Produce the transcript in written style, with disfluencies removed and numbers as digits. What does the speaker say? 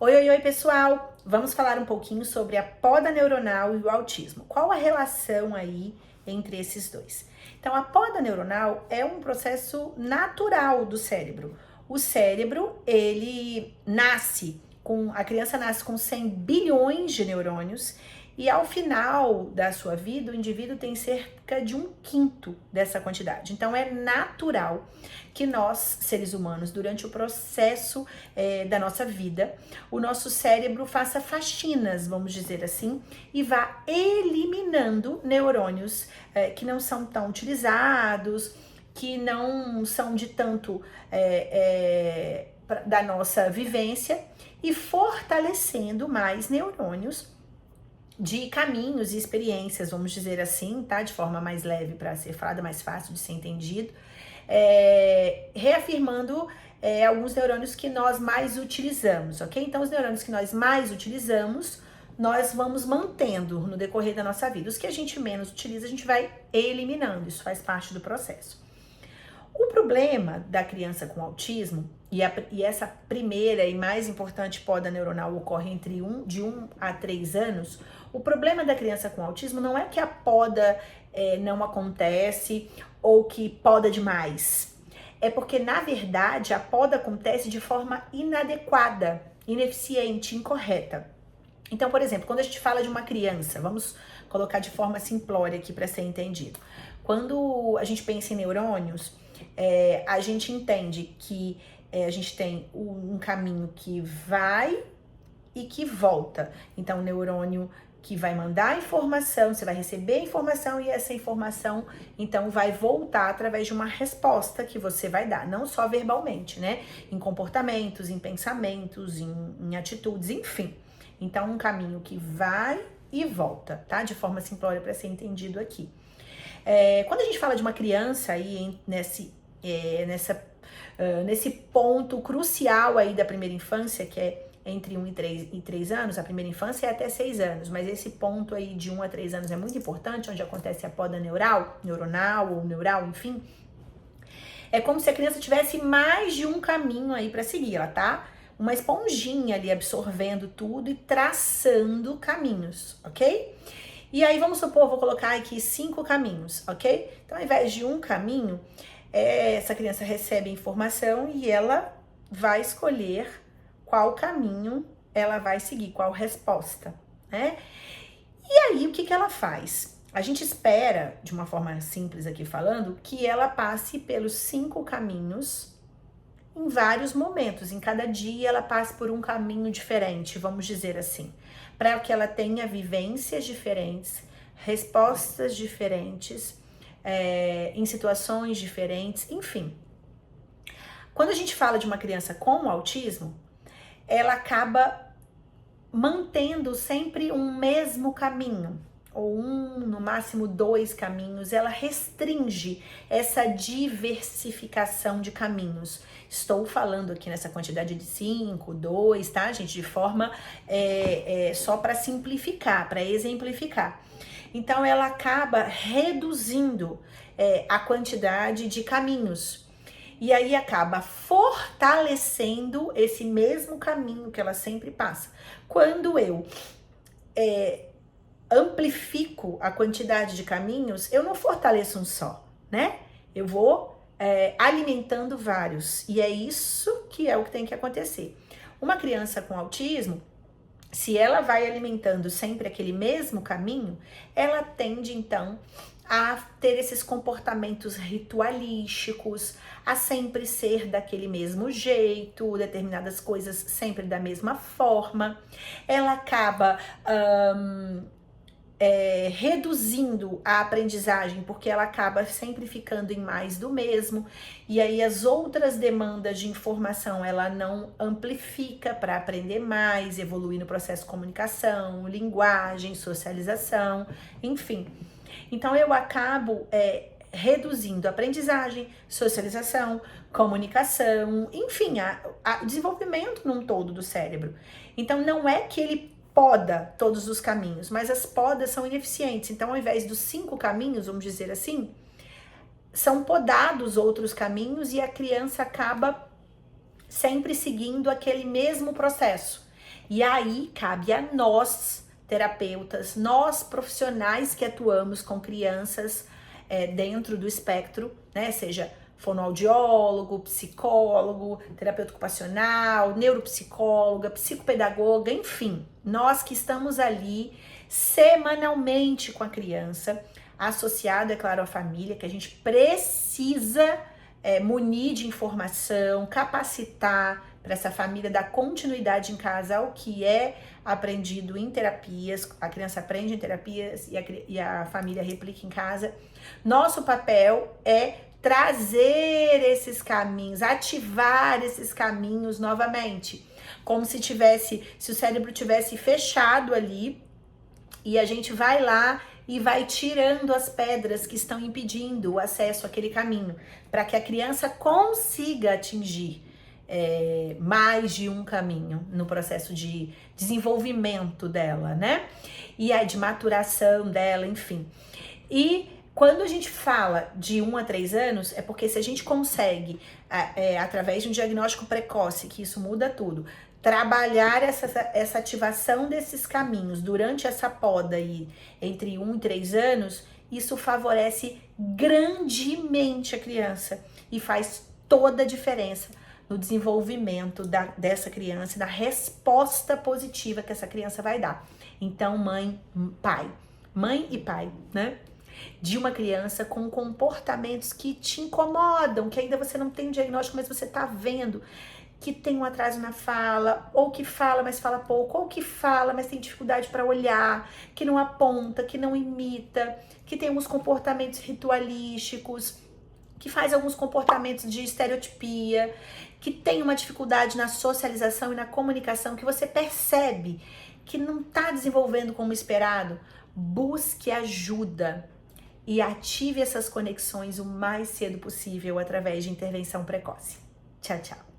Oi, pessoal! Vamos falar um pouquinho sobre a poda neuronal e o autismo. Qual a relação aí entre esses dois? Então, a poda neuronal é um processo natural do cérebro. O cérebro, ele a criança nasce com 100 bilhões de neurônios e ao final da sua vida, o indivíduo tem cerca de 1/5 dessa quantidade. Então, é natural que nós, seres humanos, durante o processo da nossa vida, o nosso cérebro faça faxinas, vamos dizer assim, e vá eliminando neurônios que não são tão utilizados, que não são de tanto da nossa vivência e fortalecendo mais neurônios de caminhos e experiências, vamos dizer assim, tá? De forma mais leve para ser falada, mais fácil de ser entendido, reafirmando alguns neurônios que nós mais utilizamos, ok? Então, os neurônios que nós mais utilizamos, nós vamos mantendo no decorrer da nossa vida. Os que a gente menos utiliza, a gente vai eliminando, isso faz parte do processo. O problema da criança com autismo, e essa primeira e mais importante poda neuronal ocorre de 1 a 3 anos, o problema da criança com autismo não é que a poda não acontece ou que poda demais. É porque, na verdade, a poda acontece de forma inadequada, ineficiente, incorreta. Então, por exemplo, quando a gente fala de uma criança, vamos colocar de forma simplória aqui para ser entendido. Quando a gente pensa em neurônios, a gente entende que a gente tem um caminho que vai e que volta. Então, o neurônio que vai mandar informação, você vai receber informação e essa informação, então, vai voltar através de uma resposta que você vai dar, não só verbalmente, né? Em comportamentos, em pensamentos, em atitudes, enfim. Então, um caminho que vai e volta, tá? De forma simplória para ser entendido aqui. Quando a gente fala de uma criança aí nesse ponto crucial aí da primeira infância, que é entre 1 e 3 anos, a primeira infância é até 6 anos, mas esse ponto aí de 1 a 3 anos é muito importante, onde acontece a poda neuronal ou neural, enfim. É como se a criança tivesse mais de um caminho aí para seguir, ela tá uma esponjinha ali absorvendo tudo e traçando caminhos, ok? E aí, vamos supor, vou colocar aqui 5 caminhos, ok? Então, ao invés de um caminho, essa criança recebe informação e ela vai escolher qual caminho ela vai seguir, qual resposta, né? E aí, o que ela faz? A gente espera, de uma forma simples aqui falando, que ela passe pelos 5 caminhos em vários momentos. Em cada dia, ela passe por um caminho diferente, vamos dizer assim, para que ela tenha vivências diferentes, respostas diferentes, em situações diferentes, enfim. Quando a gente fala de uma criança com autismo, ela acaba mantendo sempre um mesmo caminho, ou no máximo 2 caminhos. Ela restringe essa diversificação de caminhos. Estou falando aqui nessa quantidade de 5, 2, tá, gente? De forma só para simplificar, para exemplificar. Então, ela acaba reduzindo a quantidade de caminhos. E aí acaba fortalecendo esse mesmo caminho que ela sempre passa. Quando eu amplifico a quantidade de caminhos, eu não fortaleço um só, né? Eu vou alimentando vários. E é isso que é o que tem que acontecer. Uma criança com autismo, se ela vai alimentando sempre aquele mesmo caminho, ela tende, então, a ter esses comportamentos ritualísticos, a sempre ser daquele mesmo jeito, determinadas coisas sempre da mesma forma. Ela acaba reduzindo a aprendizagem, porque ela acaba sempre ficando em mais do mesmo, e aí as outras demandas de informação ela não amplifica para aprender mais, evoluir no processo de comunicação, linguagem, socialização, enfim. Então eu acabo reduzindo a aprendizagem, socialização, comunicação, enfim, a desenvolvimento num todo do cérebro. Então não é que ele poda todos os caminhos, mas as podas são ineficientes. Então, ao invés dos 5 caminhos, vamos dizer assim, são podados outros caminhos e a criança acaba sempre seguindo aquele mesmo processo. E aí cabe a nós, terapeutas, nós profissionais que atuamos com crianças dentro do espectro, né? Seja fonoaudiólogo, psicólogo, terapeuta ocupacional, neuropsicóloga, psicopedagoga, enfim, nós que estamos ali semanalmente com a criança, associado, é claro, à família, que a gente precisa munir de informação, capacitar para essa família dar continuidade em casa ao que é aprendido em terapias, a criança aprende em terapias e a família replica em casa. Nosso papel é trazer esses caminhos, ativar esses caminhos novamente, como se o cérebro tivesse fechado ali, e a gente vai lá e vai tirando as pedras que estão impedindo o acesso àquele caminho, para que a criança consiga atingir mais de um caminho no processo de desenvolvimento dela, né? E aí de maturação dela, enfim. E quando a gente fala de 1 a 3 anos, é porque se a gente consegue, através de um diagnóstico precoce, que isso muda tudo, trabalhar essa ativação desses caminhos durante essa poda aí, entre 1 e 3 anos, isso favorece grandemente a criança e faz toda a diferença no desenvolvimento dessa criança e da resposta positiva que essa criança vai dar. Então, mãe e pai, né? De uma criança com comportamentos que te incomodam, que ainda você não tem diagnóstico, mas você tá vendo que tem um atraso na fala, ou que fala, mas fala pouco, ou que fala, mas tem dificuldade para olhar, que não aponta, que não imita, que tem alguns comportamentos ritualísticos, que faz alguns comportamentos de estereotipia, que tem uma dificuldade na socialização e na comunicação, que você percebe que não está desenvolvendo como esperado. Busque ajuda e ative essas conexões o mais cedo possível através de intervenção precoce. Tchau, tchau.